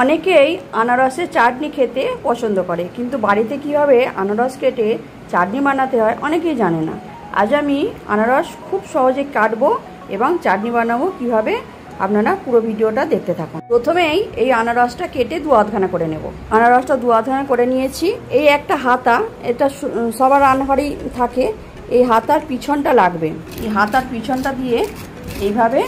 অনেকেই আনারসের চাটনি খেতে পছন্দ করে, কিন্তু বাড়িতে কীভাবে আনারস কেটে চাটনি বানাতে হয় অনেকেই জানে না। আজ আমি আনারস খুব সহজে কাটবো এবং চাটনি বানাবো কিভাবে, আপনারা পুরো ভিডিওটা দেখতে থাকুন। প্রথমেই এই আনারসটা কেটে দু আধখানা করে নেব। আনারসটা দু আধখানা করে নিয়েছি। এই একটা হাতা, এটা সবার রান্নাঘরেই থাকে। এই হাতার পিছনটা লাগবে। এই হাতার পিছনটা দিয়ে এইভাবে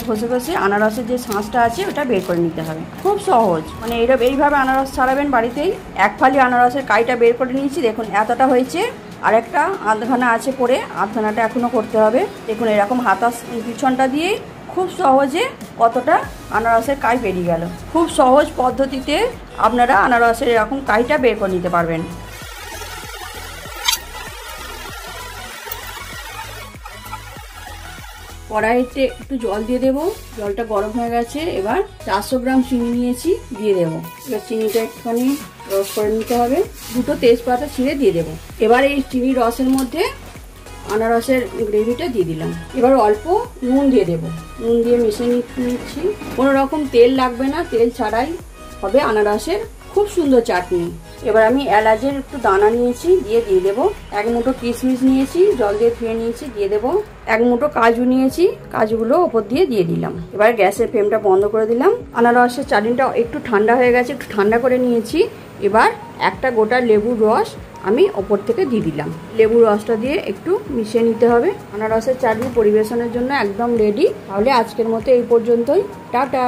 ঘষে ঘষে আনারসের যে শাঁসটা আছে ওটা বের করে নিতে হবে। খুব সহজ, মানে এইভাবে আনারস ছাড়াবেন বাড়িতেই। এক ফালি আনারসের কাইটা বের করে নিয়েছি, দেখুন এতটা হয়েছে। আর একটা আধখানা আছে পরে, আধখানাটা এখনও করতে হবে। দেখুন এরকম হাতার পিছনটা দিয়েই খুব সহজে কতটা আনারসের কাই বেরিয়ে গেল। খুব সহজ পদ্ধতিতে আপনারা আনারসের এরকম কাইটা বের করে নিতে পারবেন। কড়াইতে একটু জল দিয়ে দেবো। জলটা গরম হয়ে গেছে। এবার 400 গ্রাম চিনি নিয়েছি, দিয়ে দেবো। এবার চিনিটা একটুখানি রস করে নিতে হবে। দুটো তেজপাতা ছিঁড়ে দিয়ে দেবো। এবার এই চিনির রসের মধ্যে আনারসের গ্রেভিটা দিয়ে দিলাম। এবার অল্প নুন দিয়ে দেবো। নুন দিয়ে মিশিয়ে নিচ্ছি। কোনো রকম তেল লাগবে না, তেল ছাড়াই হবে আনারসের খুব সুন্দর চাটনি। এবার আমি এলাচের একটু দানা নিয়েছি, দিয়ে দেবো। এক মুঠো কিশমিশ নিয়েছি, জল দিয়ে ধুয়ে নিয়েছি, দিয়ে দেবো। এক মুঠো কাজু নিয়েছি, কাজুগুলো ওপর দিয়ে দিলাম। এবার গ্যাসের ফ্লেমটা বন্ধ করে দিলাম। আনারসের চাটনিটা একটু ঠান্ডা হয়ে গেছে, একটু ঠান্ডা করে নিয়েছি। এবার একটা গোটা লেবুর রস আমি ওপর থেকে দিয়ে দিলাম। লেবুর রসটা দিয়ে একটু মিশিয়ে নিতে হবে। আনারসের চাটনি পরিবেশনের জন্য একদম রেডি। তাহলে আজকের মতো এই পর্যন্তই। টাটা।